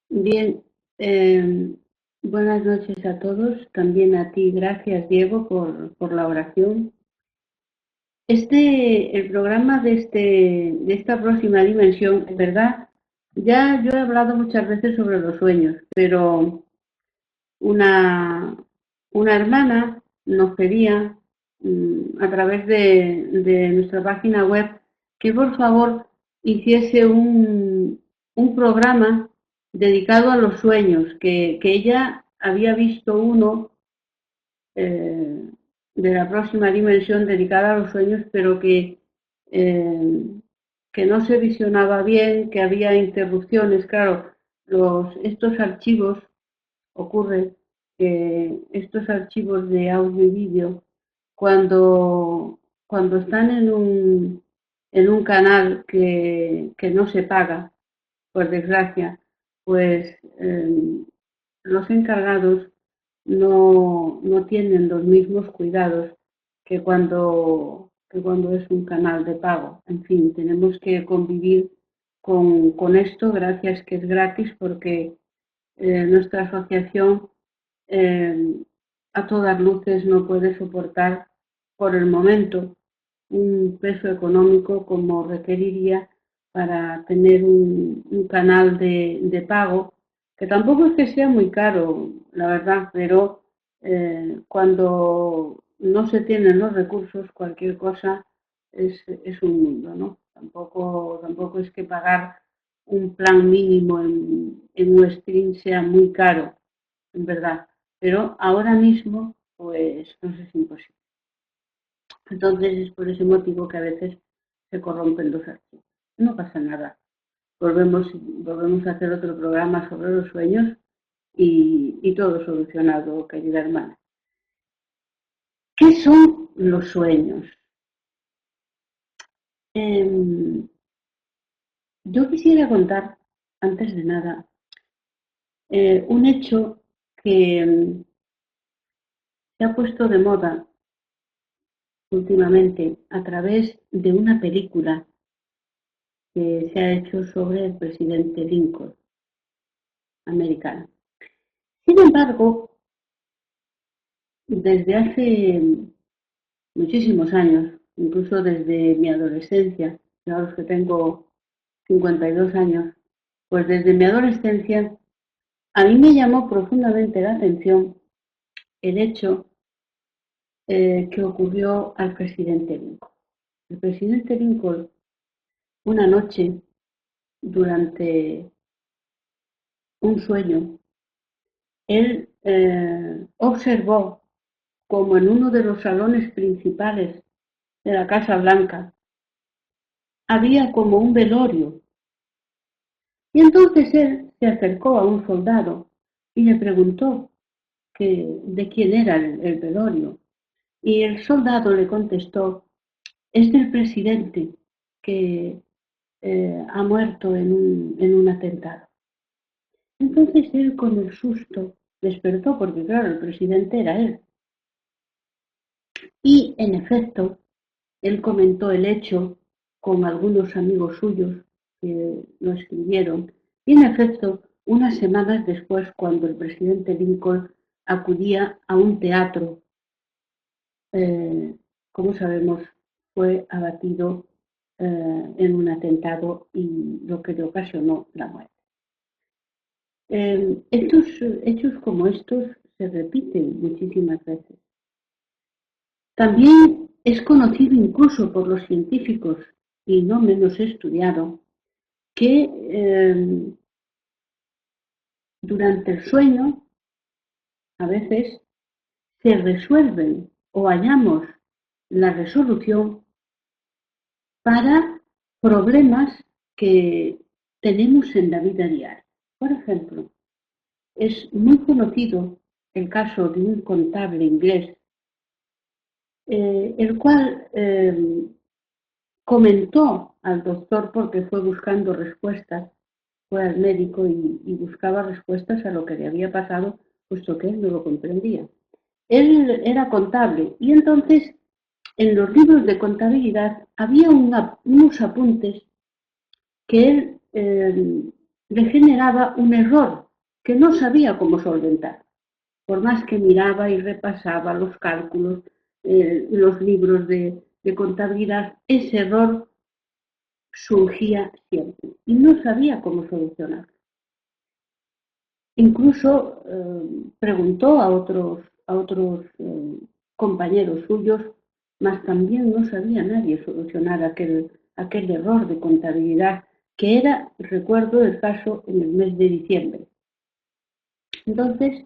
Bien, buenas noches a todos, también a ti, gracias Diego por la oración. El programa de esta próxima dimensión, en verdad, ya yo he hablado muchas veces sobre los sueños, pero una, una hermana nos pedía a través de nuestra página web que por favor hiciese un programa dedicado a los sueños, que ella había visto uno eh, de la próxima dimensión dedicada a los sueños, pero eh, que no se visionaba bien, que había interrupciones. Claro, estos archivos ocurre que estos archivos de audio y vídeo, cuando están en un canal que no se paga, por desgracia, pues los encargados no tienen los mismos cuidados que cuando es un canal de pago. En fin, tenemos que convivir con esto, gracias que es gratis, porque nuestra asociación eh, a todas luces no puede soportar por el momento un peso económico como requeriría para tener un canal de pago, que tampoco es que sea muy caro, la verdad, pero cuando no se tienen los recursos, cualquier cosa es un mundo, ¿no? Tampoco es que pagar un plan mínimo en un stream sea muy caro, en verdad, pero ahora mismo, pues, nos es imposible. Entonces es por ese motivo que a veces se corrompen los archivos. No pasa nada. Volvemos a hacer otro programa sobre los sueños y todo solucionado, querida hermana. ¿Qué son los sueños? Eh, yo quisiera contar, antes de nada, un hecho que se ha puesto de moda últimamente a través de una película que se ha hecho sobre el presidente Lincoln americano. Sin embargo, desde hace muchísimos años, incluso desde mi adolescencia, ya los que tengo 52 años, pues desde mi adolescencia a mí me llamó profundamente la atención el hecho que ocurrió al presidente Lincoln. El presidente Lincoln, una noche, durante un sueño, él observó como en uno de los salones principales de la Casa Blanca había como un velorio. Y entonces él se acercó a un soldado y le preguntó de quién era el velorio. Y el soldado le contestó, es del presidente que ha muerto en un atentado. Entonces él con el susto despertó porque claro, el presidente era él. Y en efecto, él comentó el hecho con algunos amigos suyos que lo escribieron. Y en efecto, unas semanas después, cuando el presidente Lincoln acudía a un teatro, eh, como sabemos, fue abatido en un atentado y lo que le ocasionó la muerte. Estos hechos como estos se repiten muchísimas veces. También es conocido incluso por los científicos y no menos estudiado que durante el sueño a veces se resuelven o hallamos la resolución para problemas que tenemos en la vida diaria. Por ejemplo, es muy conocido el caso de un contable inglés, el cual comentó al doctor porque fue buscando respuestas, fue al médico y buscaba respuestas a lo que le había pasado, puesto que él no lo comprendía. Él era contable y entonces en los libros de contabilidad había unos apuntes que él le generaba un error que no sabía cómo solventar. Por más que miraba y repasaba los cálculos, los libros de contabilidad, ese error surgía siempre y no sabía cómo solucionarlo. Incluso preguntó a otros compañeros suyos, mas también no sabía nadie solucionar aquel error de contabilidad que era, recuerdo el caso, en el mes de diciembre. Entonces,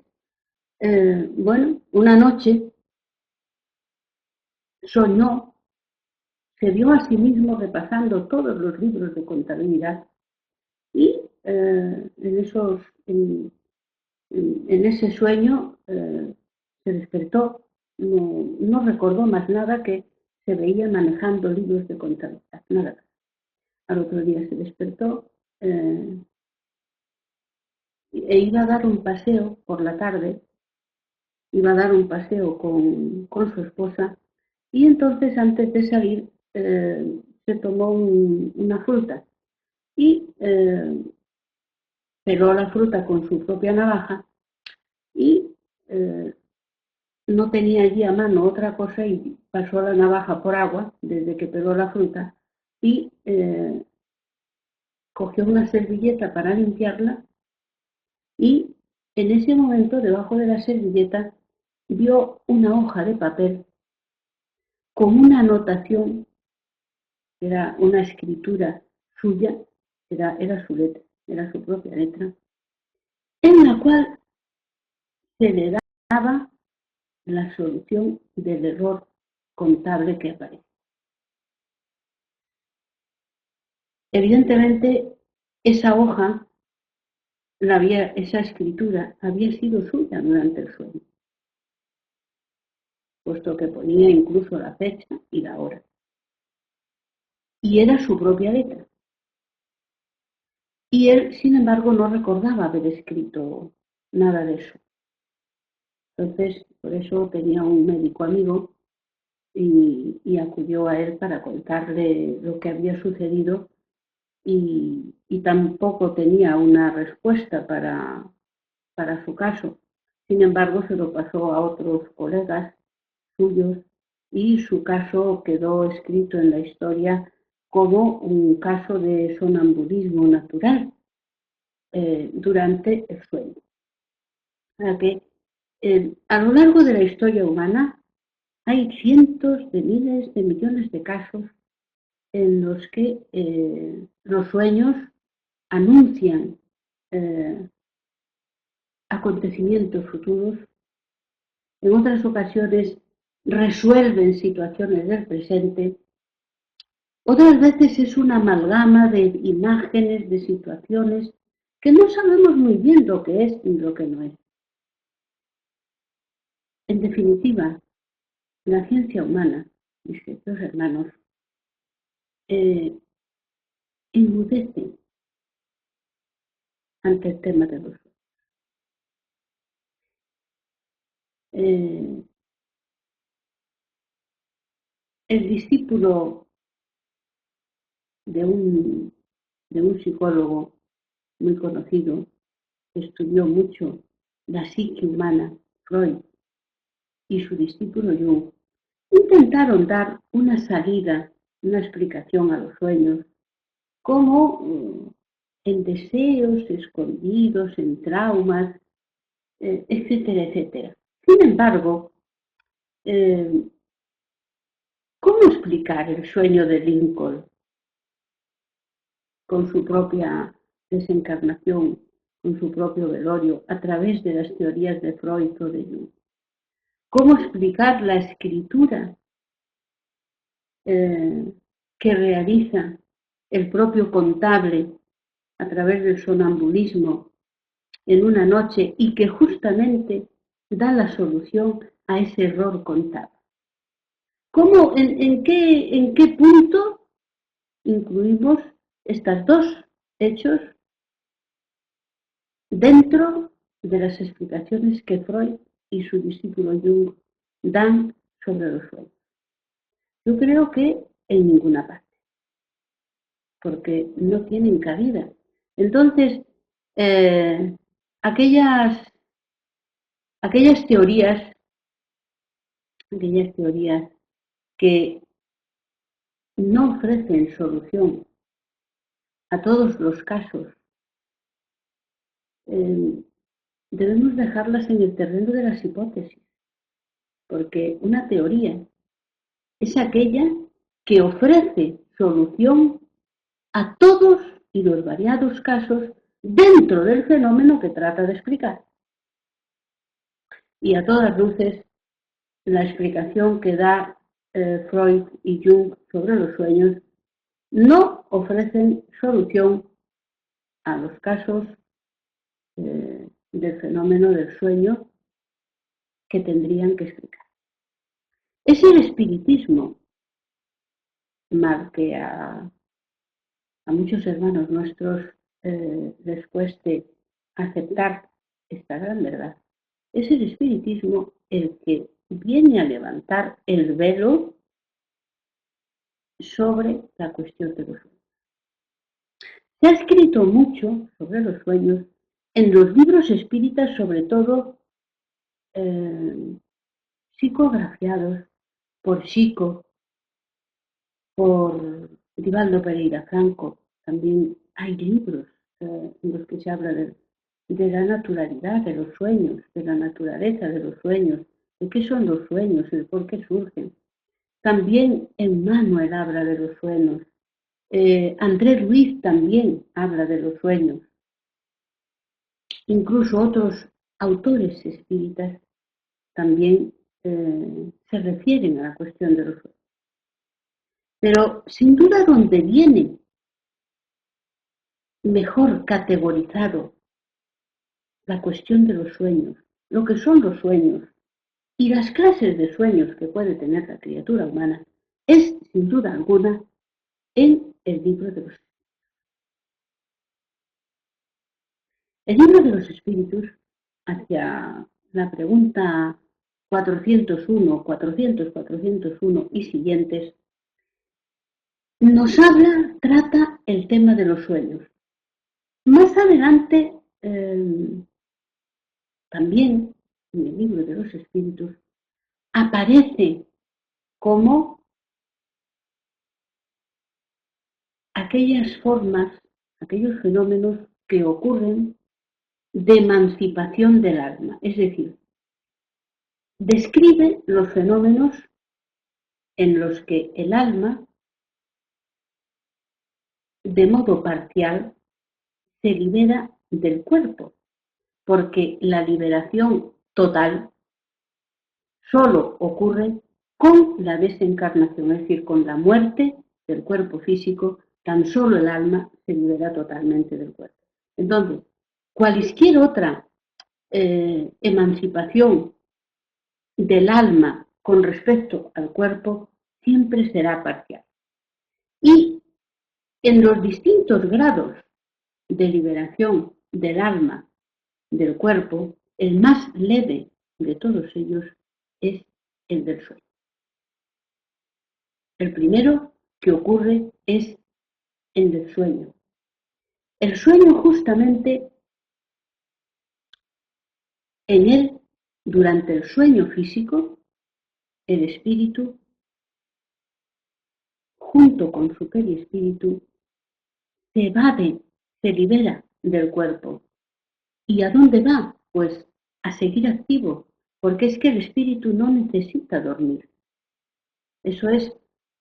bueno, una noche soñó, se vio a sí mismo repasando todos los libros de contabilidad y en ese sueño se despertó, no recordó más nada que se veía manejando libros de contabilidad, nada más. Al otro día se despertó e iba a dar un paseo por la tarde, iba a dar un paseo con su esposa y entonces antes de salir se tomó una fruta y peló la fruta con su propia navaja y no tenía allí a mano otra cosa y pasó la navaja por agua desde que peló la fruta y cogió una servilleta para limpiarla y en ese momento debajo de la servilleta vio una hoja de papel con una anotación, era una escritura suya, era su letra, era su propia letra, en la cual se le daba la solución del error contable que aparece. Evidentemente, esa hoja, esa escritura había sido suya durante el sueño, puesto que ponía incluso la fecha y la hora. Y era su propia letra. Y él, sin embargo, no recordaba haber escrito nada de eso. Entonces, por eso tenía un médico amigo y acudió a él para contarle lo que había sucedido y tampoco tenía una respuesta para su caso. Sin embargo, se lo pasó a otros colegas suyos y su caso quedó escrito en la historia como un caso de sonambulismo natural durante el sueño. O sea que a lo largo de la historia humana hay cientos de miles de millones de casos en los que los sueños anuncian acontecimientos futuros, en otras ocasiones resuelven situaciones del presente, otras veces es una amalgama de imágenes, de situaciones que no sabemos muy bien lo que es y lo que no es. En definitiva, la ciencia humana, mis queridos hermanos, enmudece ante el tema de los sueños. El discípulo de un psicólogo muy conocido, que estudió mucho la psique humana, Freud, y su discípulo Jung, intentaron dar una salida, una explicación a los sueños, como en deseos escondidos, en traumas, etcétera, etcétera. Sin embargo, ¿cómo explicar el sueño de Lincoln con su propia desencarnación, con su propio velorio, a través de las teorías de Freud o de Jung? ¿Cómo explicar la escritura que realiza el propio contable a través del sonambulismo en una noche y que justamente da la solución a ese error contable? ¿Cómo, en qué punto incluimos estos dos hechos dentro de las explicaciones que Freud y su discípulo Jung dan sobre los sueños? Yo creo que en ninguna parte, porque no tienen cabida. Entonces, eh, aquellas, aquellas teorías, aquellas teorías que no ofrecen solución a todos los casos, eh, debemos dejarlas en el terreno de las hipótesis, porque una teoría es aquella que ofrece solución a todos y los variados casos dentro del fenómeno que trata de explicar. Y a todas luces, la explicación que da Freud y Jung sobre los sueños no ofrecen solución a los casos del fenómeno del sueño que tendrían que explicar. Es el espiritismo, mal que a muchos hermanos nuestros les cueste aceptar esta gran verdad. Es el espiritismo el que viene a levantar el velo sobre la cuestión de los sueños. Se ha escrito mucho sobre los sueños en los libros espíritas, sobre todo psicografiados por Chico, por Divaldo Pereira Franco. También hay libros en los que se habla de la naturalidad de los sueños, de la naturaleza de los sueños, de qué son los sueños, de por qué surgen. También Emmanuel habla de los sueños. Andrés Luis también habla de los sueños. Incluso otros autores espíritas también se refieren a la cuestión de los sueños. Pero sin duda donde viene mejor categorizado la cuestión de los sueños, lo que son los sueños y las clases de sueños que puede tener la criatura humana, es sin duda alguna en el libro de los espíritus. El libro de los espíritus, hacia la pregunta 401, 400, 401 y siguientes, nos habla, trata el tema de los sueños. Más adelante, también en el libro de los espíritus, aparece como aquellas formas, aquellos fenómenos que ocurren de emancipación del alma. Es decir, describe los fenómenos en los que el alma, de modo parcial, se libera del cuerpo, porque la liberación total solo ocurre con la desencarnación, es decir, con la muerte del cuerpo físico, tan solo el alma se libera totalmente del cuerpo. Entonces, cualquier otra emancipación del alma con respecto al cuerpo siempre será parcial. Y en los distintos grados de liberación del alma del cuerpo, el más leve de todos ellos es el del sueño. El primero que ocurre es el del sueño. El sueño justamente en él, durante el sueño físico, el espíritu, junto con su perispíritu, se evade, se libera del cuerpo. ¿Y a dónde va? Pues a seguir activo, porque es que el espíritu no necesita dormir. Eso es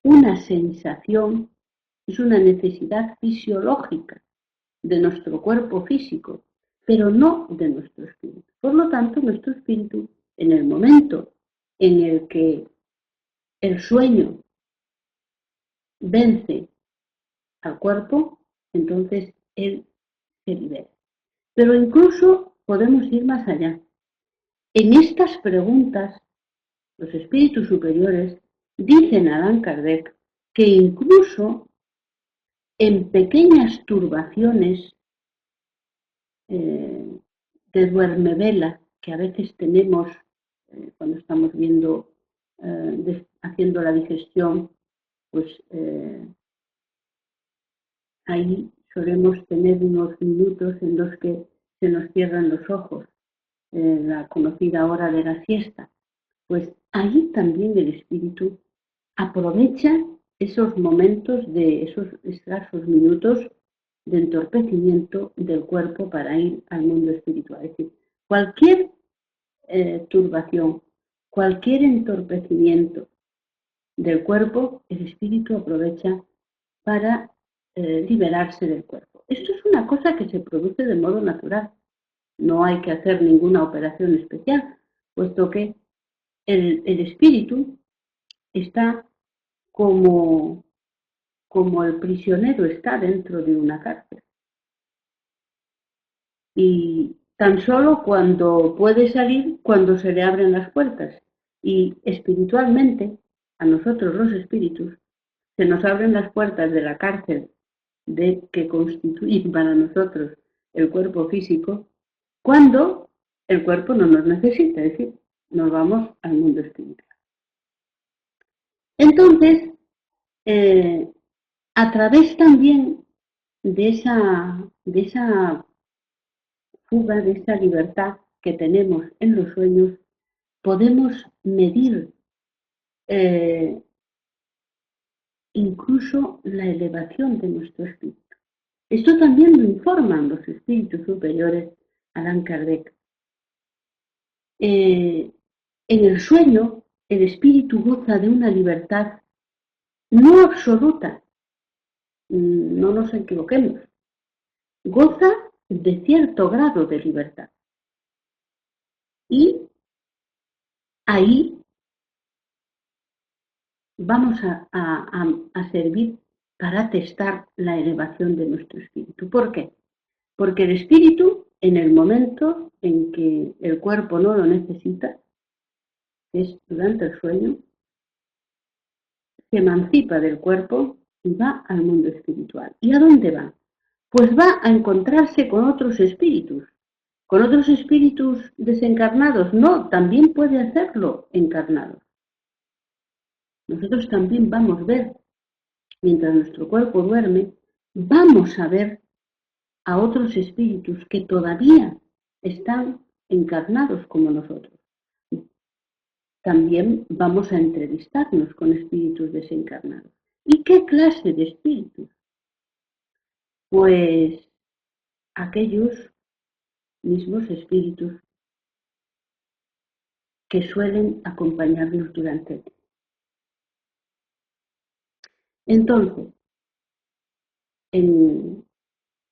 una sensación, es una necesidad fisiológica de nuestro cuerpo físico, pero no de nuestro espíritu. Por lo tanto, nuestro espíritu, en el momento en el que el sueño vence al cuerpo, entonces él se libera. Pero incluso podemos ir más allá. En estas preguntas, los espíritus superiores dicen a Allan Kardec que incluso en pequeñas turbaciones de duermevela que a veces tenemos cuando estamos viendo, haciendo la digestión, pues ahí solemos tener unos minutos en los que se nos cierran los ojos, la conocida hora de la siesta. Pues ahí también el espíritu aprovecha esos momentos de esos escasos minutos de entorpecimiento del cuerpo para ir al mundo espiritual. Es decir, cualquier turbación, cualquier entorpecimiento del cuerpo, el espíritu aprovecha para liberarse del cuerpo. Esto es una cosa que se produce de modo natural. No hay que hacer ninguna operación especial, puesto que el espíritu está como el prisionero está dentro de una cárcel. Y tan solo cuando puede salir, cuando se le abren las puertas. Y espiritualmente, a nosotros los espíritus, se nos abren las puertas de la cárcel que constituye para nosotros el cuerpo físico, cuando el cuerpo no nos necesita, es decir, nos vamos al mundo espiritual. Entonces, a través también de esa fuga, de esa libertad que tenemos en los sueños, podemos medir incluso la elevación de nuestro espíritu. Esto también lo informan los espíritus superiores, Allan Kardec. En el sueño, el espíritu goza de una libertad no absoluta, no nos equivoquemos, goza de cierto grado de libertad. Y ahí vamos a servir para testar la elevación de nuestro espíritu. ¿Por qué? Porque el espíritu, en el momento en que el cuerpo no lo necesita, que es durante el sueño, se emancipa del cuerpo y va al mundo espiritual. ¿Y a dónde va? Pues va a encontrarse con otros espíritus. ¿Con otros espíritus desencarnados? No, también puede hacerlo encarnado. Nosotros también vamos a ver, mientras nuestro cuerpo duerme, vamos a ver a otros espíritus que todavía están encarnados como nosotros. También vamos a entrevistarnos con espíritus desencarnados. ¿Y qué clase de espíritus? Pues aquellos mismos espíritus que suelen acompañarnos durante el día. Entonces,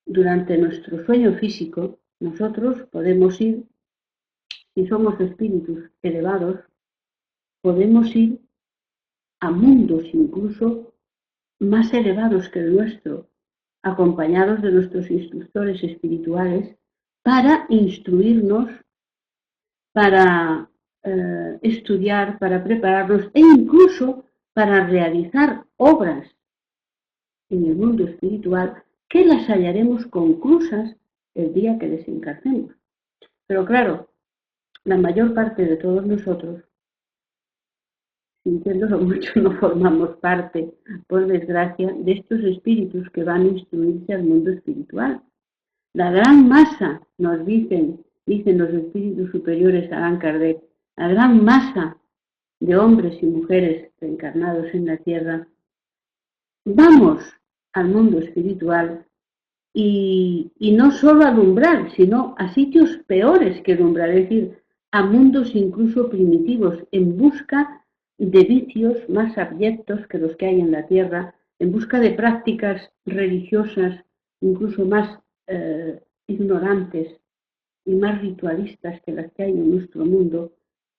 durante nuestro sueño físico, nosotros podemos ir, si somos espíritus elevados, podemos ir a mundos incluso más elevados que el nuestro, acompañados de nuestros instructores espirituales, para instruirnos, para estudiar, para prepararnos e incluso para realizar obras en el mundo espiritual que las hallaremos conclusas el día que desencarnemos. Pero claro, la mayor parte de todos nosotros, sintiéndolo mucho, no formamos parte, por desgracia, de estos espíritus que van a instruirse al mundo espiritual. La gran masa, nos dicen los espíritus superiores a Allan Kardec, la gran masa de hombres y mujeres reencarnados en la tierra, vamos al mundo espiritual y no solo al umbral, sino a sitios peores que el umbral, es decir, a mundos incluso primitivos, en busca de vicios más abyectos que los que hay en la tierra, en busca de prácticas religiosas incluso más ignorantes y más ritualistas que las que hay en nuestro mundo,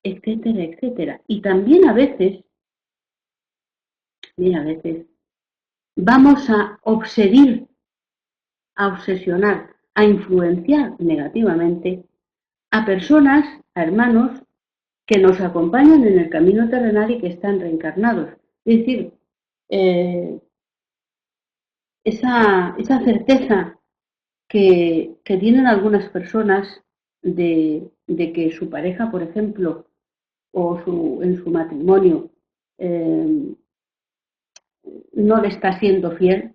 etcétera, etcétera. Y también a veces vamos a obsesionar, a influenciar negativamente a personas, a hermanos que nos acompañan en el camino terrenal y que están reencarnados. Es decir, esa certeza que tienen algunas personas de que su pareja, por ejemplo, o en su matrimonio, no le está siendo fiel,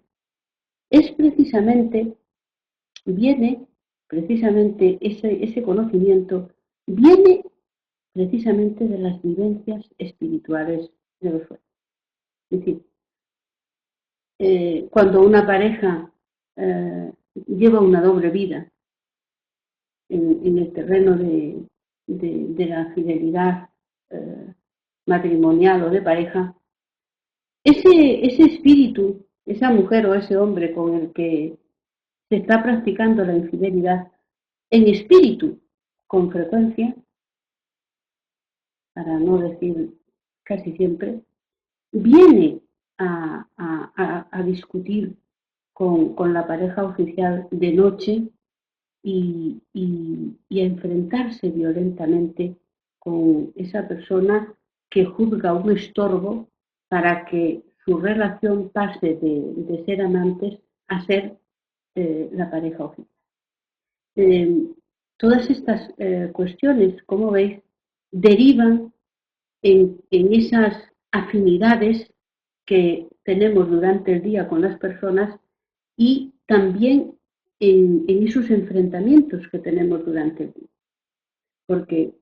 es precisamente, viene precisamente ese conocimiento, viene precisamente de las vivencias espirituales de los sueños. Es decir, cuando una pareja lleva una doble vida en el terreno de la fidelidad matrimonial o de pareja, ese espíritu, esa mujer o ese hombre con el que se está practicando la infidelidad, en espíritu, con frecuencia, para no decir casi siempre, viene a discutir con la pareja oficial de noche y a enfrentarse violentamente con esa persona que juzga un estorbo para que su relación pase de ser amantes a ser la pareja oficial. Eh, Todas estas cuestiones, como veis, derivan en esas afinidades que tenemos durante el día con las personas y también en esos enfrentamientos que tenemos durante el día. Porque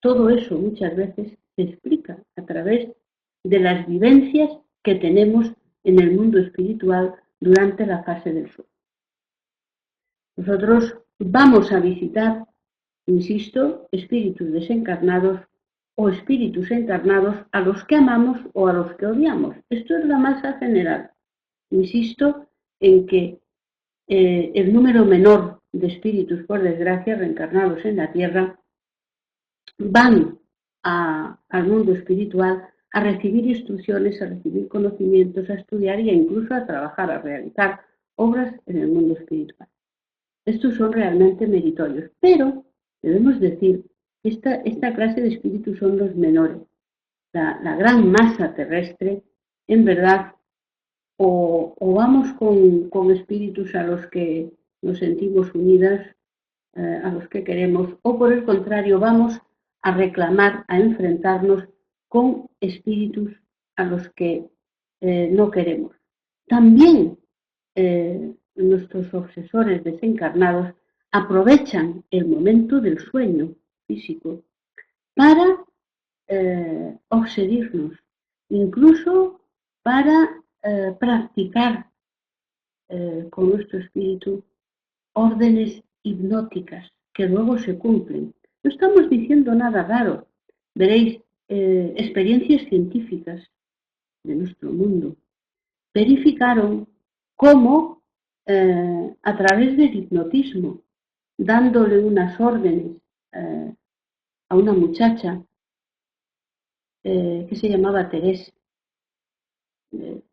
todo eso muchas veces se explica a través de las vivencias que tenemos en el mundo espiritual durante la fase del sueño. Nosotros vamos a visitar, insisto, espíritus desencarnados o espíritus encarnados a los que amamos o a los que odiamos. Esto es la masa general. Insisto en que el número menor de espíritus, por desgracia, reencarnados en la Tierra, van al mundo espiritual a recibir instrucciones, a recibir conocimientos, a estudiar e incluso a trabajar, a realizar obras en el mundo espiritual. Estos son realmente meritorios, pero debemos decir que esta clase de espíritus son los menores. La gran masa terrestre, en verdad, o vamos con espíritus a los que nos sentimos unidas, a los que queremos, o por el contrario, vamos a reclamar, a enfrentarnos con espíritus a los que no queremos. También nuestros obsesores desencarnados aprovechan el momento del sueño físico para obsedirnos, incluso para practicar con nuestro espíritu órdenes hipnóticas que luego se cumplen. No estamos diciendo nada raro. Veréis, experiencias científicas de nuestro mundo verificaron cómo a través del hipnotismo, dándole unas órdenes a una muchacha que se llamaba Teresa,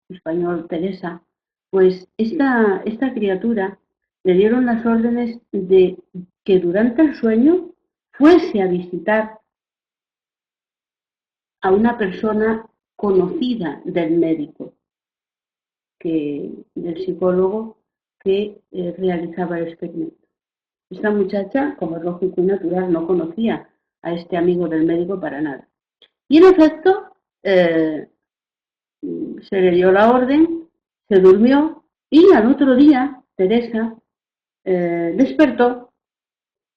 español Teresa, pues esta criatura le dieron las órdenes de que durante el sueño fuese a visitar a una persona conocida del médico, del psicólogo que realizaba el experimento. Esta muchacha, como es lógico y natural, no conocía a este amigo del médico para nada. Y en efecto, se le dio la orden, se durmió y al otro día Teresa despertó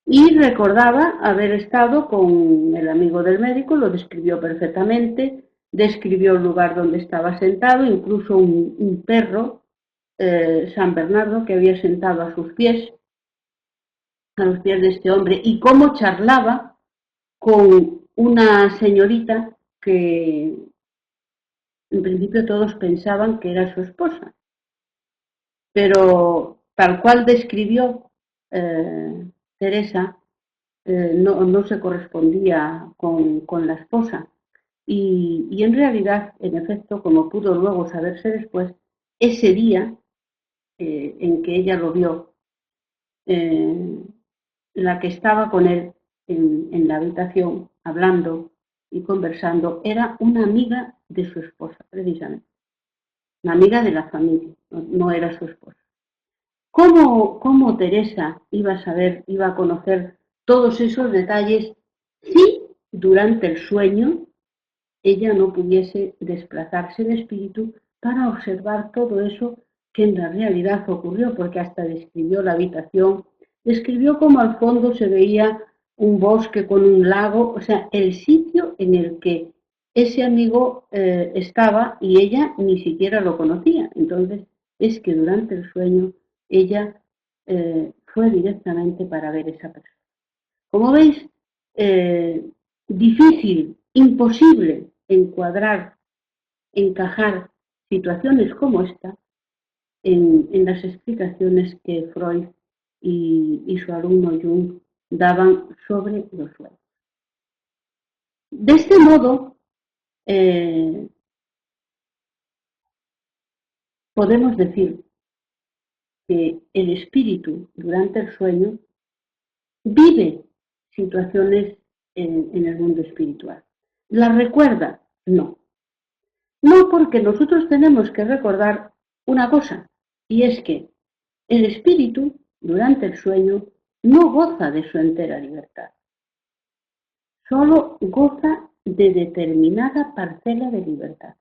y recordaba haber estado con el amigo del médico, lo describió perfectamente, describió el lugar donde estaba sentado, incluso un perro, San Bernardo, que había sentado a sus pies, a los pies de este hombre, y cómo charlaba con una señorita que en principio todos pensaban que era su esposa, pero tal cual describió Teresa, no se correspondía con la esposa. Y en realidad, en efecto, como pudo luego saberse después, ese día en que ella lo vio, la que estaba con él en la habitación hablando y conversando era una amiga de su esposa, precisamente. Una amiga de la familia, no era su esposa. ¿Cómo Teresa iba a saber, iba a conocer todos esos detalles si durante el sueño ella no pudiese desplazarse de espíritu para observar todo eso que en la realidad ocurrió, porque hasta describió la habitación, describió cómo al fondo se veía un bosque con un lago, o sea, el sitio en el que ese amigo estaba y ella ni siquiera lo conocía. Entonces, es que durante el sueño ella fue directamente para ver esa persona. Como veis, difícil, imposible encuadrar, encajar situaciones como esta en las explicaciones que Freud y su alumno Jung daban sobre los sueños. De este modo, podemos decir que el espíritu durante el sueño vive situaciones en el mundo espiritual. ¿Las recuerda? No. No, porque nosotros tenemos que recordar una cosa, y es que el espíritu, durante el sueño, no goza de su entera libertad, solo goza de determinada parcela de libertad.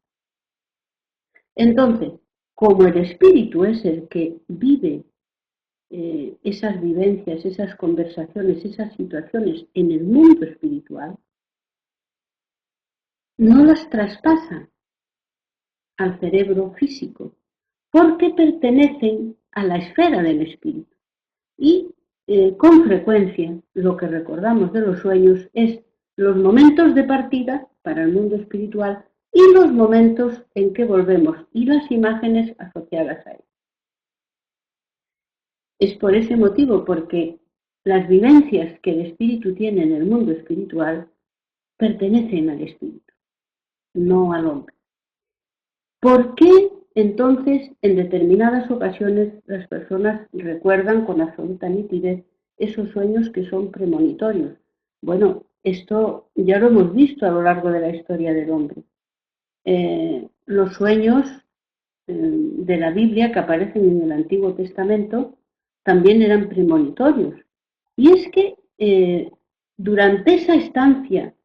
Entonces, como el espíritu es el que vive esas vivencias, esas conversaciones, esas situaciones en el mundo espiritual, no las traspasa al cerebro físico, porque pertenecen a la esfera del espíritu. Y con frecuencia lo que recordamos de los sueños es los momentos de partida para el mundo espiritual y los momentos en que volvemos y las imágenes asociadas a él. Es por ese motivo porque las vivencias que el espíritu tiene en el mundo espiritual pertenecen al espíritu, no al hombre. ¿Por qué entonces en determinadas ocasiones las personas recuerdan con absoluta nitidez esos sueños que son premonitorios? Bueno, esto ya lo hemos visto a lo largo de la historia del hombre. Los sueños de la Biblia que aparecen en el Antiguo Testamento también eran premonitorios. Y es que durante esa estancia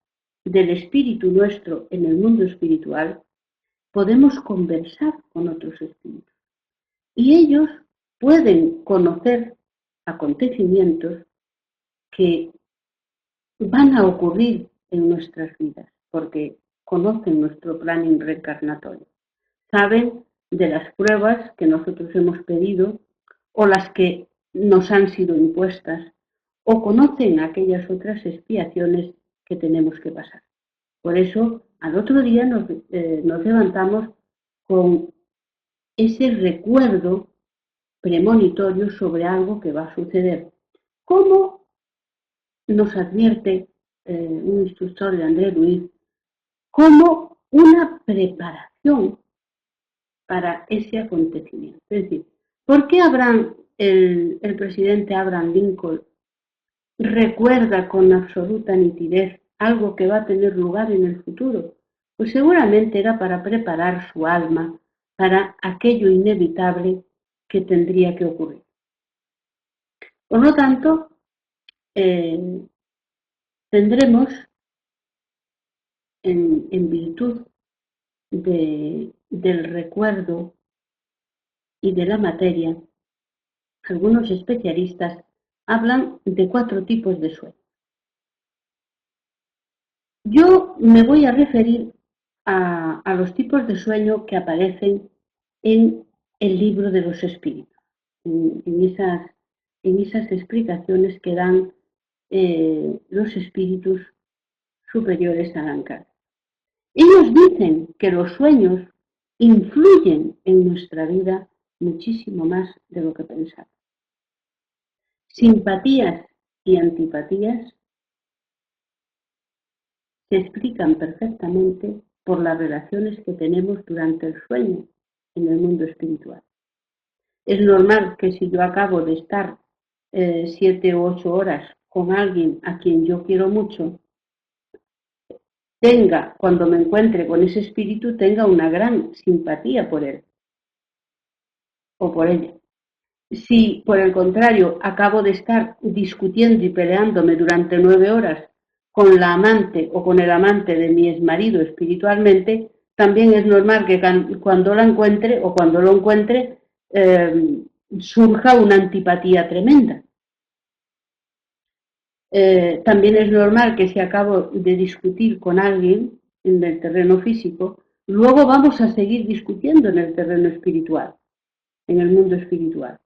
del espíritu nuestro en el mundo espiritual, podemos conversar con otros espíritus. Y ellos pueden conocer acontecimientos que van a ocurrir en nuestras vidas, porque conocen nuestro plan reencarnatorio. Saben de las pruebas que nosotros hemos pedido o las que nos han sido impuestas, o conocen aquellas otras expiaciones que tenemos que pasar. Por eso, al otro día nos levantamos con ese recuerdo premonitorio sobre algo que va a suceder. ¿Cómo nos advierte un instructor de André Luis? Como una preparación para ese acontecimiento. Es decir, ¿por qué el presidente Abraham Lincoln recuerda con absoluta nitidez algo que va a tener lugar en el futuro? Pues seguramente era para preparar su alma para aquello inevitable que tendría que ocurrir. Por lo tanto, tendremos, en virtud del recuerdo y de la materia, algunos especialistas hablan de 4 tipos de sueño. Yo me voy a referir a los tipos de sueño que aparecen en el libro de los espíritus, en esas explicaciones que dan los espíritus superiores al Ankara. Ellos dicen que los sueños influyen en nuestra vida muchísimo más de lo que pensamos. Simpatías y antipatías se explican perfectamente por las relaciones que tenemos durante el sueño en el mundo espiritual. Es normal que si yo acabo de estar 7 u 8 horas con alguien a quien yo quiero mucho, cuando me encuentre con ese espíritu, tenga una gran simpatía por él o por ella. Si, por el contrario, acabo de estar discutiendo y peleándome durante 9 horas con la amante o con el amante de mi exmarido espiritualmente, también es normal que cuando la encuentre o cuando lo encuentre surja una antipatía tremenda. También es normal que si acabo de discutir con alguien en el terreno físico, luego vamos a seguir discutiendo en el terreno espiritual, en el mundo espiritual.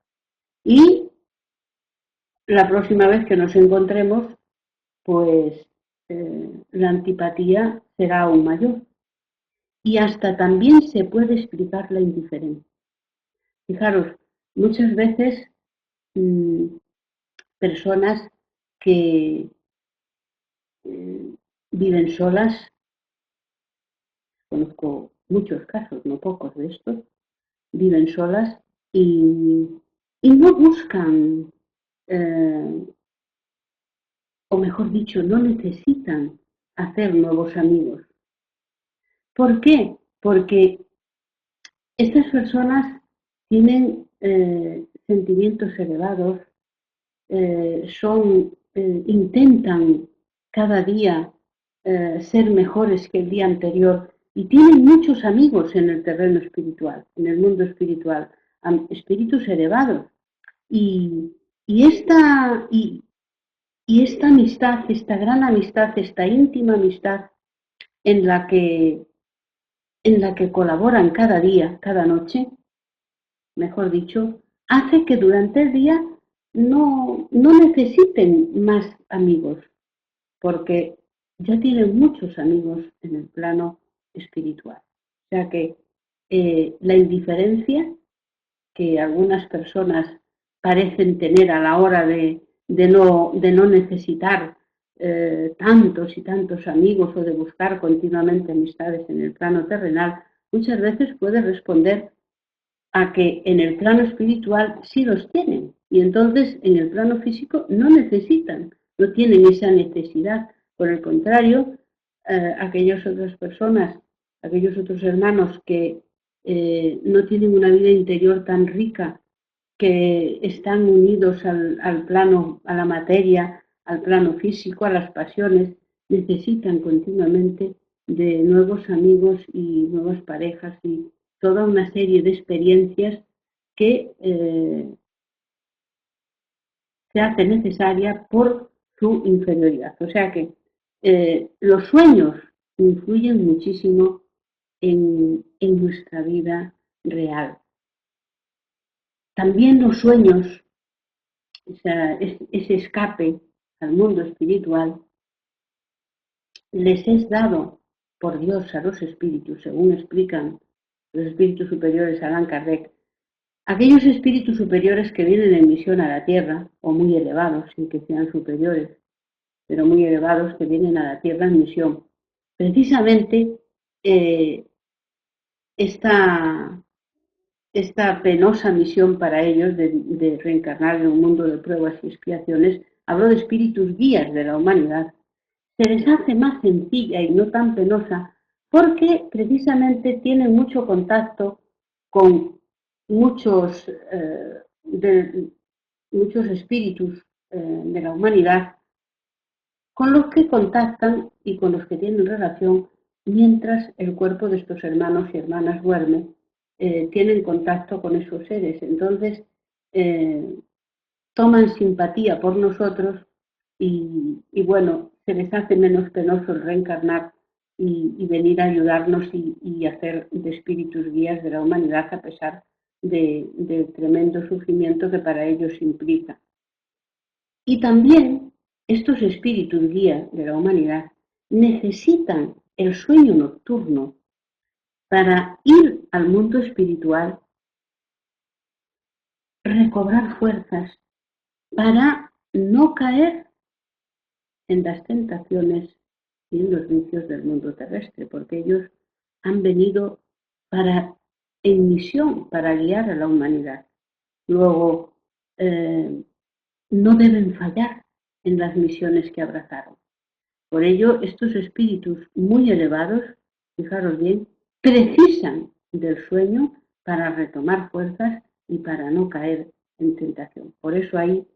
Y la próxima vez que nos encontremos, pues la antipatía será aún mayor. Y hasta también se puede explicar la indiferencia. Fijaros, muchas veces personas que viven solas, conozco muchos casos, no pocos de estos, viven solas y no buscan, o mejor dicho, no necesitan hacer nuevos amigos. ¿Por qué? Porque estas personas tienen sentimientos elevados, intentan cada día ser mejores que el día anterior y tienen muchos amigos en el terreno espiritual, en el mundo espiritual, espíritus elevados. Y, y, esta, y, y esta amistad, esta gran amistad, esta íntima amistad en la que, colaboran cada día, cada noche, mejor dicho, hace que durante el día no necesiten más amigos, porque ya tienen muchos amigos en el plano espiritual. O sea que la indiferencia que algunas personas parecen tener a la hora de no necesitar tantos y tantos amigos o de buscar continuamente amistades en el plano terrenal, muchas veces puede responder a que en el plano espiritual sí los tienen y entonces en el plano físico no necesitan, no tienen esa necesidad. Por el contrario, aquellas otras personas, aquellos otros hermanos que no tienen una vida interior tan rica, que están unidos al plano, a la materia, al plano físico, a las pasiones, necesitan continuamente de nuevos amigos y nuevas parejas y toda una serie de experiencias que se hace necesaria por su inferioridad. O sea que los sueños influyen muchísimo en nuestra vida real. También los sueños, ese escape al mundo espiritual, les es dado por Dios a los espíritus, según explican los espíritus superiores Allan Kardec. Aquellos espíritus superiores que vienen en misión a la Tierra, o muy elevados, sin que sean superiores, pero muy elevados que vienen a la Tierra en misión, precisamente esta penosa misión para ellos de reencarnar en un mundo de pruebas y expiaciones, hablo de espíritus guías de la humanidad, se les hace más sencilla y no tan penosa porque precisamente tienen mucho contacto con muchos, muchos espíritus de la humanidad con los que contactan y con los que tienen relación mientras el cuerpo de estos hermanos y hermanas duerme, tienen contacto con esos seres. Entonces, toman simpatía por nosotros y bueno, se les hace menos penoso el reencarnar y venir a ayudarnos y hacer de espíritus guías de la humanidad a pesar del tremendo sufrimiento que para ellos implica. Y también estos espíritus guías de la humanidad necesitan el sueño nocturno para ir al mundo espiritual, recobrar fuerzas, para no caer en las tentaciones y en los vicios del mundo terrestre, porque ellos han venido en misión para guiar a la humanidad. Luego, no deben fallar en las misiones que abrazaron. Por ello, estos espíritus muy elevados, fijaros bien, precisan del sueño para retomar fuerzas y para no caer en tentación. Por eso ahí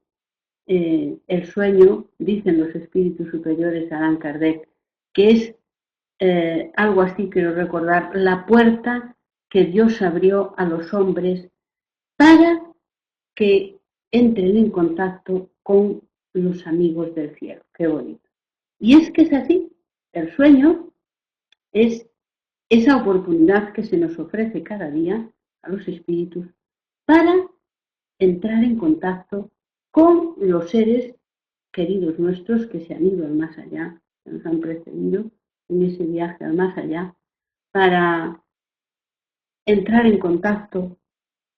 el sueño, dicen los espíritus superiores Allan Kardec, que es algo así, quiero recordar, la puerta que Dios abrió a los hombres para que entren en contacto con los amigos del cielo. Qué bonito. Y es que es así. El sueño es esa oportunidad que se nos ofrece cada día a los espíritus para entrar en contacto con los seres queridos nuestros que se han ido al más allá, que nos han precedido en ese viaje al más allá, para entrar en contacto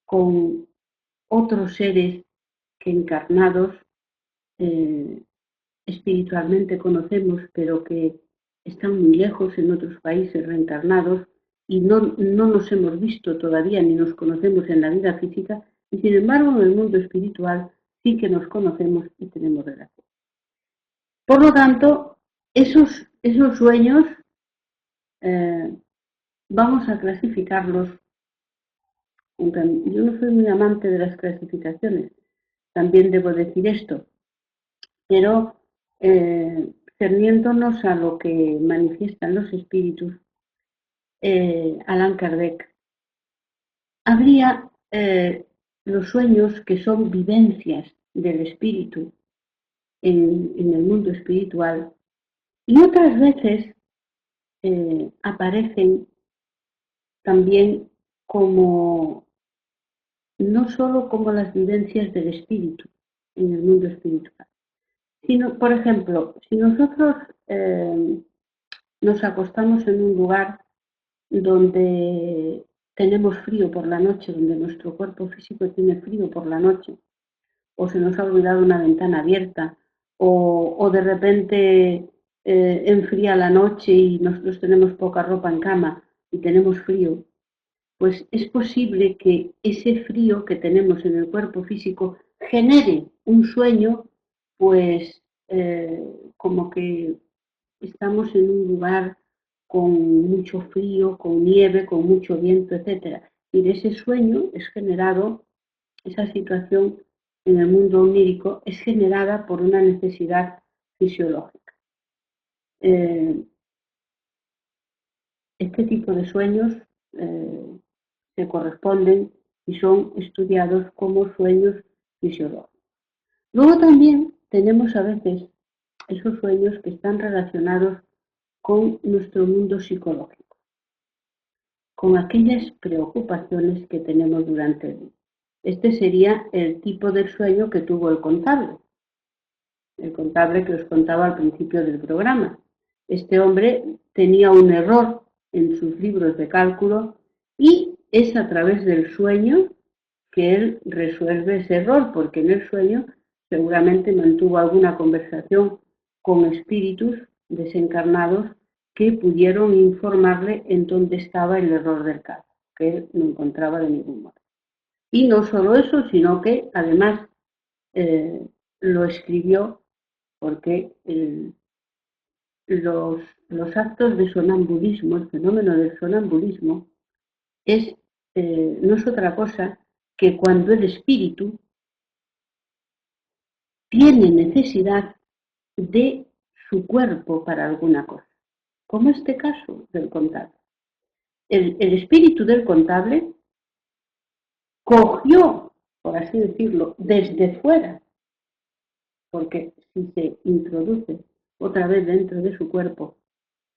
con otros seres que encarnados eh, espiritualmente conocemos, pero que están muy lejos en otros países reencarnados y no nos hemos visto todavía ni nos conocemos en la vida física, y sin embargo en el mundo espiritual sí que nos conocemos y tenemos relación. Por lo tanto, esos sueños eh, vamos a clasificarlos, aunque yo no soy muy amante de las clasificaciones, también debo decir esto, pero cerniéndonos a lo que manifiestan los espíritus, Allan Kardec, habría los sueños que son vivencias del espíritu en el mundo espiritual y otras veces aparecen también como no solo como las vivencias del espíritu en el mundo espiritual, sino, por ejemplo, si nosotros nos acostamos en un lugar donde tenemos frío por la noche, donde nuestro cuerpo físico tiene frío por la noche, o se nos ha olvidado una ventana abierta, o de repente enfría la noche y nosotros tenemos poca ropa en cama y tenemos frío, pues es posible que ese frío que tenemos en el cuerpo físico genere un sueño, pues como que estamos en un lugar con mucho frío, con nieve, con mucho viento, etcétera. Y de ese sueño es generado, esa situación en el mundo onírico es generada por una necesidad fisiológica. Este tipo de sueños eh, se corresponden y son estudiados como sueños fisiológicos. Luego también tenemos a veces esos sueños que están relacionados con nuestro mundo psicológico, con aquellas preocupaciones que tenemos durante el día. Este sería el tipo de sueño que tuvo el contable que os contaba al principio del programa. Este hombre tenía un error en sus libros de cálculo y es a través del sueño que él resuelve ese error, porque en el sueño seguramente mantuvo alguna conversación con espíritus desencarnados que pudieron informarle en dónde estaba el error del caso, que él no encontraba de ningún modo. Y no solo eso, sino que además lo escribió porque los actos de sonambulismo, el fenómeno del sonambulismo, no es otra cosa que cuando el espíritu tiene necesidad de su cuerpo para alguna cosa, como este caso del contable. El espíritu del contable cogió, por así decirlo, desde fuera, porque si se introduce otra vez dentro de su cuerpo,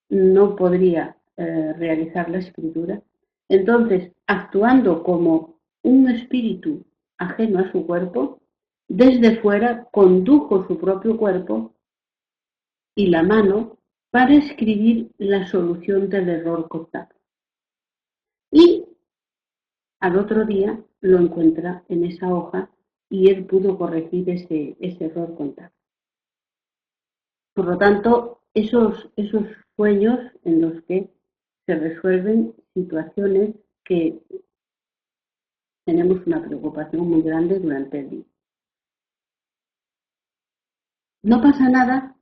no podría realizar la escritura. Entonces, actuando como un espíritu ajeno a su cuerpo, desde fuera condujo su propio cuerpo y la mano para escribir la solución del error contable. Y al otro día lo encuentra en esa hoja y él pudo corregir ese error contable. Por lo tanto, esos sueños en los que se resuelven situaciones que tenemos una preocupación muy grande durante el día. No pasa nada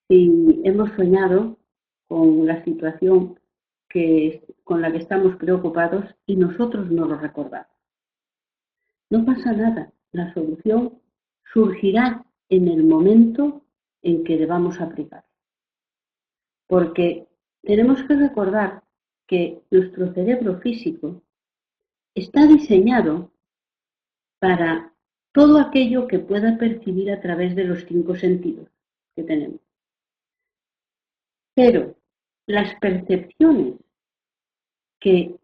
si hemos soñado con la situación con la que estamos preocupados y nosotros no lo recordamos. No pasa nada, la solución surgirá en el momento en que debamos aplicar. Porque tenemos que recordar que nuestro cerebro físico está diseñado para todo aquello que pueda percibir a través de los 5 sentidos que tenemos. Pero las percepciones que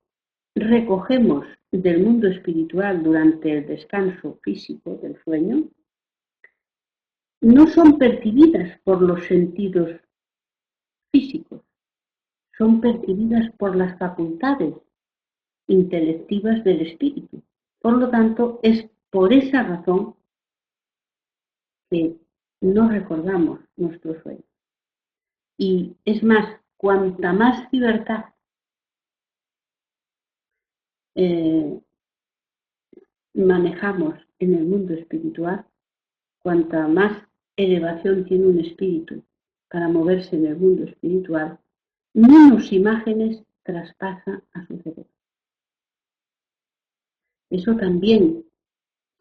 recogemos del mundo espiritual durante el descanso físico del sueño no son percibidas por los sentidos físicos, son percibidas por las facultades intelectivas del espíritu. Por lo tanto, es por esa razón que no recordamos nuestro sueño. Y es más, cuanta más libertad manejamos en el mundo espiritual, cuanta más elevación tiene un espíritu para moverse en el mundo espiritual, menos imágenes traspasa a su cerebro. Eso también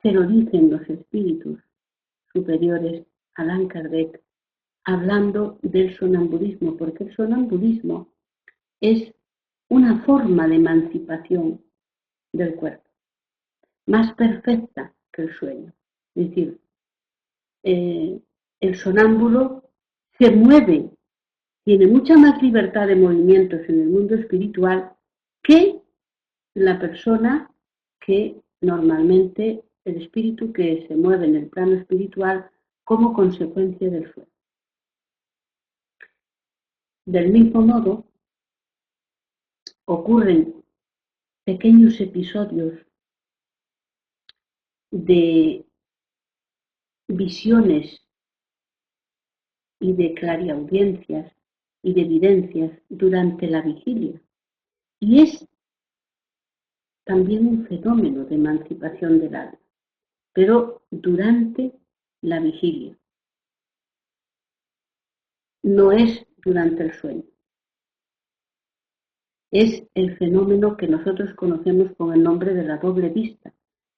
se lo dicen los espíritus superiores a Allan Kardec, hablando del sonambulismo, porque el sonambulismo es una forma de emancipación del cuerpo, más perfecta que el sueño. Es decir, el sonámbulo se mueve, tiene mucha más libertad de movimientos en el mundo espiritual que la persona que normalmente, el espíritu que se mueve en el plano espiritual como consecuencia del sueño. Del mismo modo, ocurren pequeños episodios de visiones y de clariaudiencias y de evidencias durante la vigilia. Y es también un fenómeno de emancipación del alma, pero durante la vigilia. No es durante el sueño. Es el fenómeno que nosotros conocemos con el nombre de la doble vista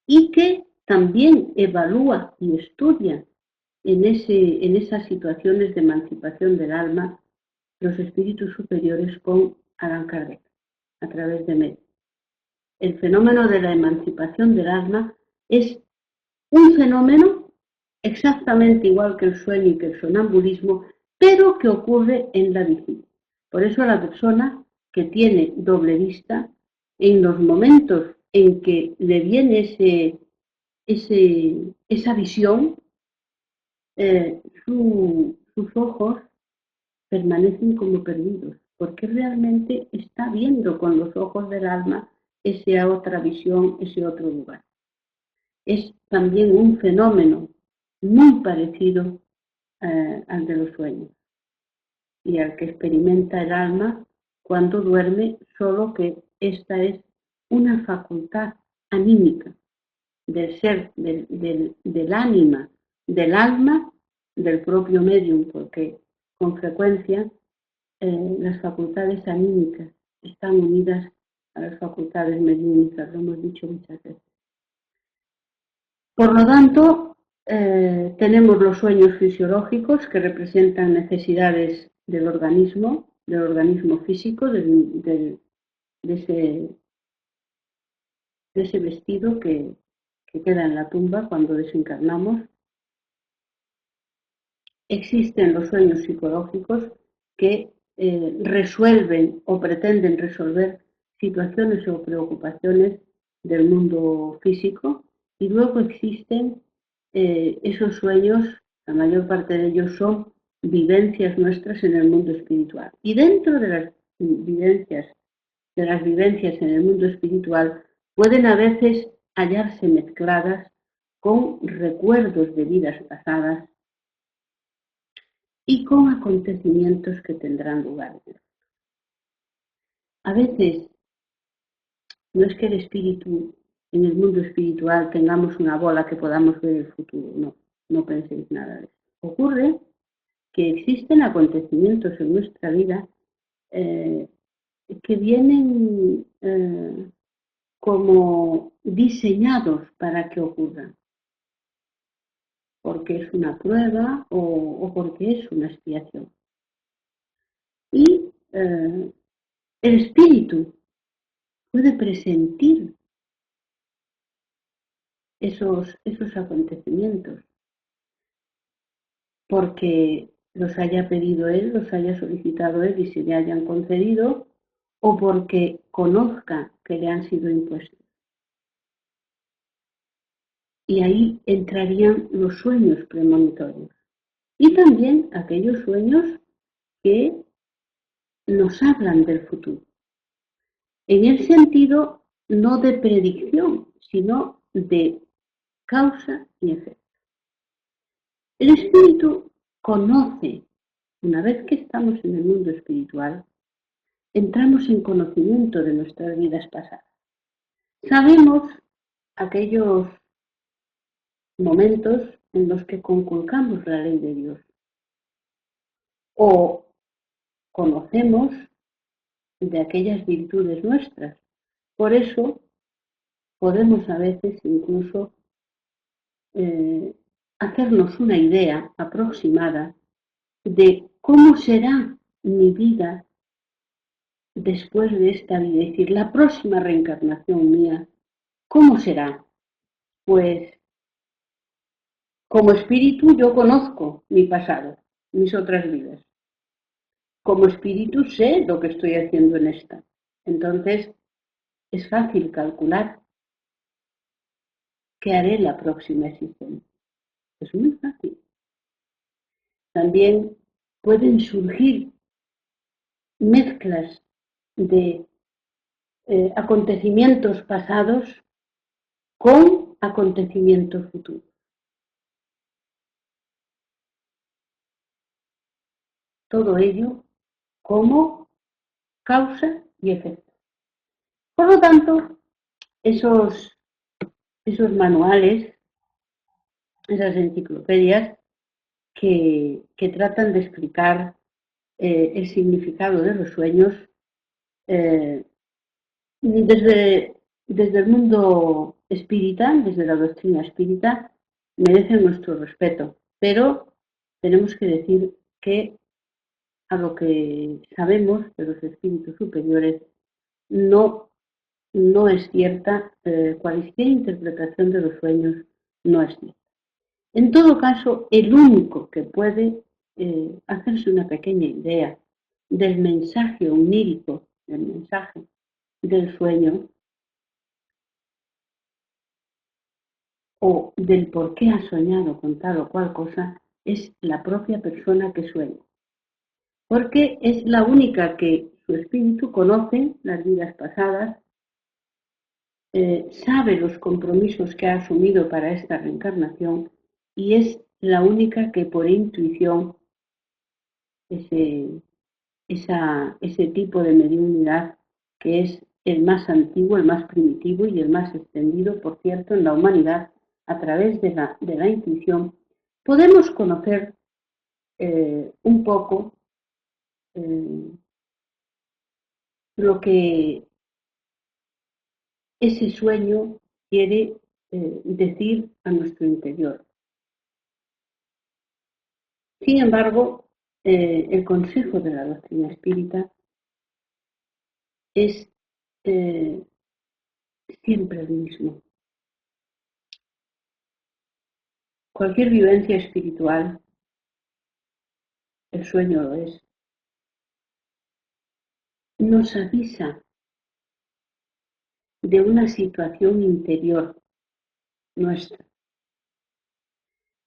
y que también evalúa y estudia en esas situaciones de emancipación del alma los espíritus superiores con Allan Kardec, a través de medios. El fenómeno de la emancipación del alma es un fenómeno exactamente igual que el sueño y que el sonambulismo, pero que ocurre en la vigilia. Por eso la persona que tiene doble vista, en los momentos en que le viene esa visión, sus ojos permanecen como perdidos, porque realmente está viendo con los ojos del alma esa otra visión, ese otro lugar. Es también un fenómeno muy parecido al de los sueños y al que experimenta el alma cuando duerme, solo que esta es una facultad anímica del ser, del ánima, del alma, del propio medium, porque con frecuencia las facultades anímicas están unidas a las facultades mediúnicas, lo hemos dicho muchas veces. Por lo tanto, tenemos los sueños fisiológicos que representan necesidades del organismo físico, de ese vestido que queda en la tumba cuando desencarnamos. Existen los sueños psicológicos que resuelven o pretenden resolver situaciones o preocupaciones del mundo físico, y luego existen esos sueños, la mayor parte de ellos son vivencias nuestras en el mundo espiritual. Y dentro de las vivencias en el mundo espiritual pueden a veces hallarse mezcladas con recuerdos de vidas pasadas y con acontecimientos que tendrán lugar. A veces no es que el espíritu, en el mundo espiritual, tengamos una bola que podamos ver el futuro, no penséis nada de eso. Ocurre que existen acontecimientos en nuestra vida que vienen como diseñados para que ocurran, porque es una prueba o porque es una expiación. Y el espíritu puede presentir esos acontecimientos, porque los haya pedido él, los haya solicitado él y se le hayan concedido, o porque conozca que le han sido impuestos. Y ahí entrarían los sueños premonitorios y también aquellos sueños que nos hablan del futuro, en el sentido no de predicción, sino de causa y efecto. El espíritu conoce, una vez que estamos en el mundo espiritual, entramos en conocimiento de nuestras vidas pasadas. Sabemos aquellos momentos en los que conculcamos la ley de Dios o conocemos de aquellas virtudes nuestras. Por eso podemos a veces incluso hacernos una idea aproximada de cómo será mi vida después de esta vida, es decir, la próxima reencarnación mía, ¿cómo será? Pues como espíritu yo conozco mi pasado, mis otras vidas. Como espíritu sé lo que estoy haciendo en esta. Entonces es fácil calcular qué haré la próxima existencia. Es muy fácil. También pueden surgir mezclas de acontecimientos pasados con acontecimientos futuros. Todo ello como causa y efecto. Por lo tanto, esos manuales, esas enciclopedias que tratan de explicar el significado de los sueños, eh, desde el mundo espírita, desde la doctrina espírita, merecen nuestro respeto, pero tenemos que decir que a lo que sabemos de los espíritus superiores no, no es cierta, cualquier interpretación de los sueños no es cierta. En todo caso, el único que puede hacerse una pequeña idea del mensaje onírico, del mensaje del sueño, o del por qué ha soñado con tal o cual cosa, es la propia persona que sueña. Porque es la única que su espíritu conoce las vidas pasadas, sabe los compromisos que ha asumido para esta reencarnación y es la única que por intuición ese, ese tipo de mediunidad que es el más antiguo, el más primitivo y el más extendido, por cierto, en la humanidad, a través de la intuición, podemos conocer un poco eh, lo que ese sueño quiere decir a nuestro interior. Sin embargo, el consejo de la doctrina espírita es eh, siempre el mismo. Cualquier vivencia espiritual, el sueño lo es, nos avisa de una situación interior nuestra.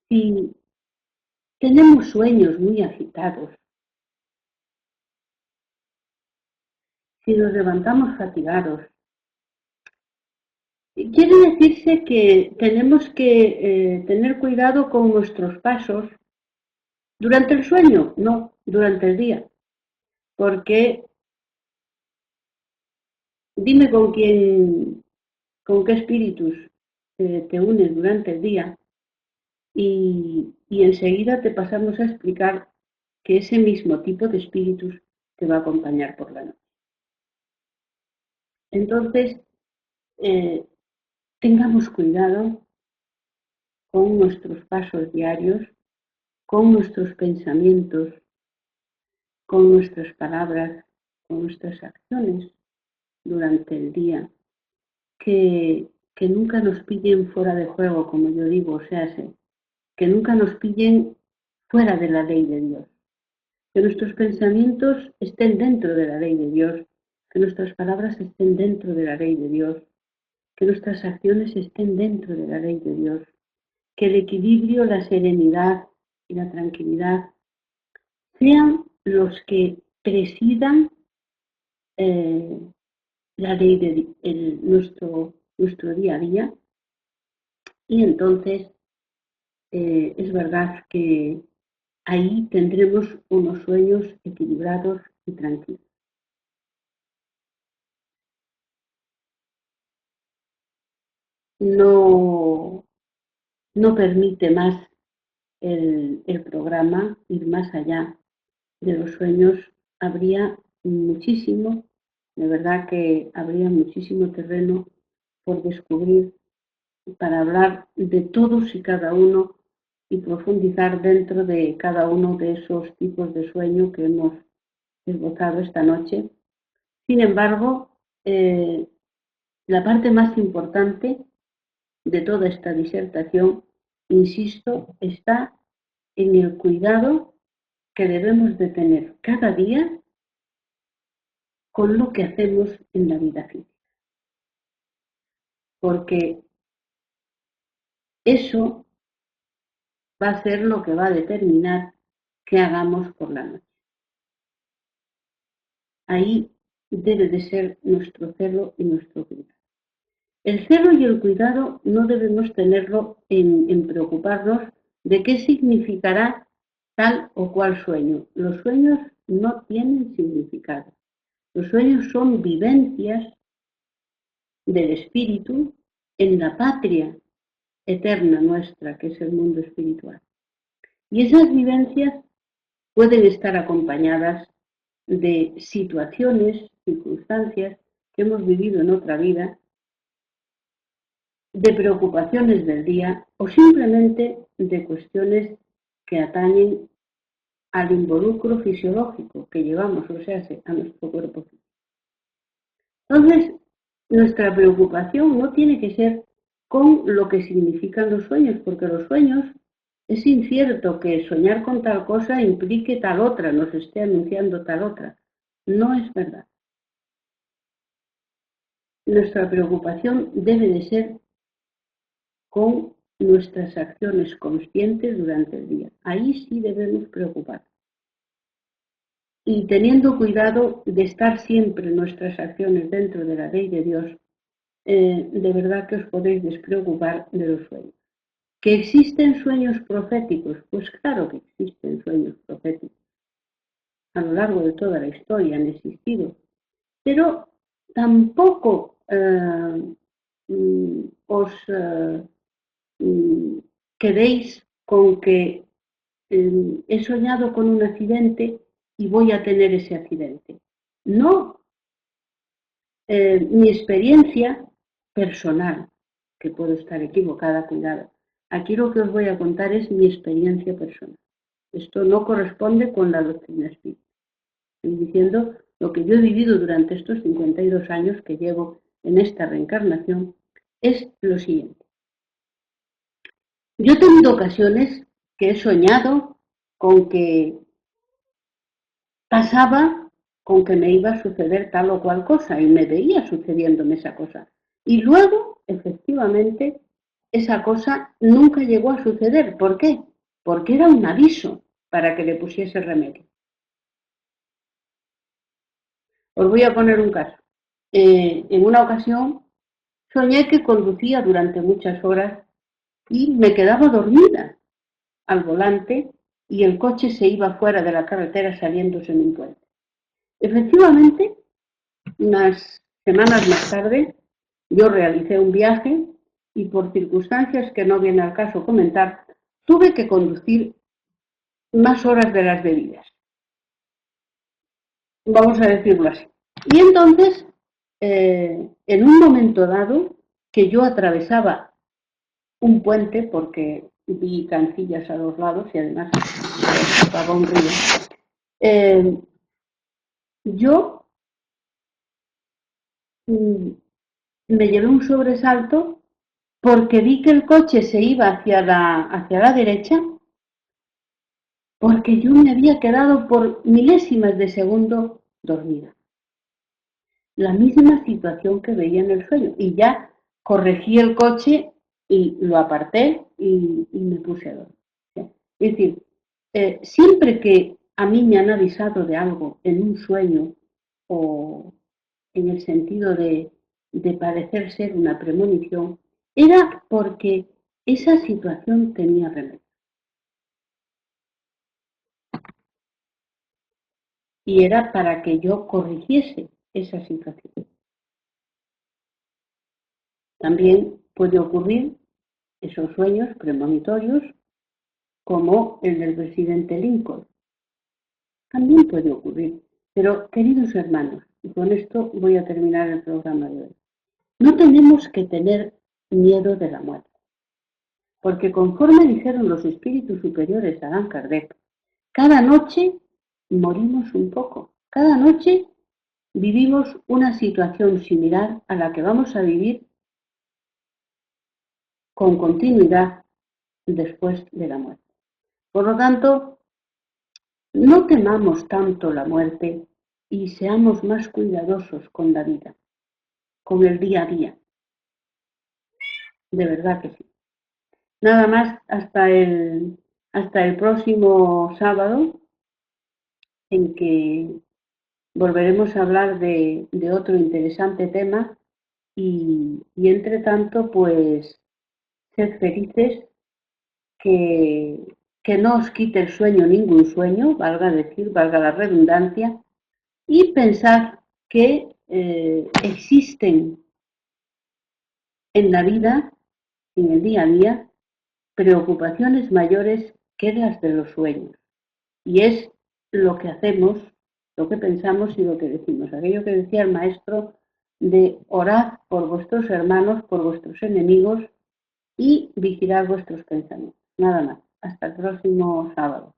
Si tenemos sueños muy agitados, si nos levantamos fatigados, quiere decirse que tenemos que tener cuidado con nuestros pasos durante el sueño, no, durante el día, porque dime con qué espíritus te unes durante el día y enseguida te pasamos a explicar que ese mismo tipo de espíritus te va a acompañar por la noche. Entonces, eh, tengamos cuidado con nuestros pasos diarios, con nuestros pensamientos, con nuestras palabras, con nuestras acciones durante el día, que que nunca nos pillen fuera de juego, como yo digo, o sea, que nunca nos pillen fuera de la ley de Dios, que nuestros pensamientos estén dentro de la ley de Dios, que nuestras palabras estén dentro de la ley de Dios, que nuestras acciones estén dentro de la ley de Dios, que el equilibrio, la serenidad y la tranquilidad sean los que presidan eh, la ley de nuestro día a día. Y entonces es verdad que ahí tendremos unos sueños equilibrados y tranquilos. No, no permite más el programa ir más allá de los sueños. Habría muchísimo, de verdad que habría muchísimo terreno por descubrir para hablar de todos y cada uno y profundizar dentro de cada uno de esos tipos de sueño que hemos esbozado esta noche. Sin embargo, la parte más importante de toda esta disertación, insisto, está en el cuidado que debemos de tener cada día con lo que hacemos en la vida física. Porque eso va a ser lo que va a determinar qué hagamos por la noche. Ahí debe de ser nuestro celo y nuestro cuidado. El celo y el cuidado no debemos tenerlo en preocuparnos de qué significará tal o cual sueño. Los sueños no tienen significado. Los sueños son vivencias del espíritu en la patria eterna nuestra, que es el mundo espiritual. Y esas vivencias pueden estar acompañadas de situaciones, circunstancias que hemos vivido en otra vida, de preocupaciones del día o simplemente de cuestiones que atañen al involucro fisiológico que llevamos, o sea, a nuestro cuerpo. Entonces, nuestra preocupación no tiene que ser con lo que significan los sueños, porque los sueños es incierto que soñar con tal cosa implique tal otra, nos esté anunciando tal otra. No es verdad. Nuestra preocupación debe de ser con nuestras acciones conscientes durante el día. Ahí sí debemos preocupar. Y teniendo cuidado de estar siempre nuestras acciones dentro de la ley de Dios, de verdad que os podéis despreocupar de los sueños. ¿Que existen sueños proféticos? Pues claro que existen sueños proféticos. A lo largo de toda la historia han existido. Pero tampoco os quedéis con que he soñado con un accidente y voy a tener ese accidente. No, mi experiencia personal, que puedo estar equivocada, cuidado. Aquí lo que os voy a contar es mi experiencia personal. Esto no corresponde con la doctrina espírita. Estoy diciendo lo que yo he vivido durante estos 52 años que llevo en esta reencarnación, es lo siguiente. Yo he tenido ocasiones que he soñado con que pasaba, con que me iba a suceder tal o cual cosa y me veía sucediéndome esa cosa. Y luego, efectivamente, esa cosa nunca llegó a suceder. ¿Por qué? Porque era un aviso para que le pusiese remedio. Os voy a poner un caso. En una ocasión soñé que conducía durante muchas horas y me quedaba dormida al volante y el coche se iba fuera de la carretera saliéndose en un puente. Efectivamente, unas semanas más tarde, yo realicé un viaje y por circunstancias que no viene al caso comentar, tuve que conducir más horas de las debidas. Vamos a decirlo así. Y entonces, en un momento dado, que yo atravesaba un puente, porque vi cancillas a los lados y además estaba un río, yo me llevé un sobresalto porque vi que el coche se iba hacia la derecha, porque yo me había quedado por milésimas de segundo dormida. La misma situación que veía en el sueño. Y ya corregí el coche y lo aparté y me puse a dormir. Es decir, siempre que a mí me han avisado de algo en un sueño o en el sentido de parecer ser una premonición, era porque esa situación tenía remedio. Y era para que yo corrigiese esa situación. También puede ocurrir esos sueños premonitorios como el del presidente Lincoln. También puede ocurrir. Pero, queridos hermanos, y con esto voy a terminar el programa de hoy, no tenemos que tener miedo de la muerte, porque conforme dijeron los espíritus superiores a Allan Kardec, cada noche morimos un poco, cada noche vivimos una situación similar a la que vamos a vivir con continuidad después de la muerte. Por lo tanto, no temamos tanto la muerte y seamos más cuidadosos con la vida, con el día a día. De verdad que sí. Nada más hasta el próximo sábado, en que volveremos a hablar de otro interesante tema y entre tanto, pues, sed felices, que no os quite el sueño ningún sueño, valga la redundancia, y pensad que existen en la vida, en el día a día, preocupaciones mayores que las de los sueños. Y es lo que hacemos, lo que pensamos y lo que decimos. Aquello que decía el maestro de orad por vuestros hermanos, por vuestros enemigos y vigilad vuestros pensamientos. Nada más. Hasta el próximo sábado.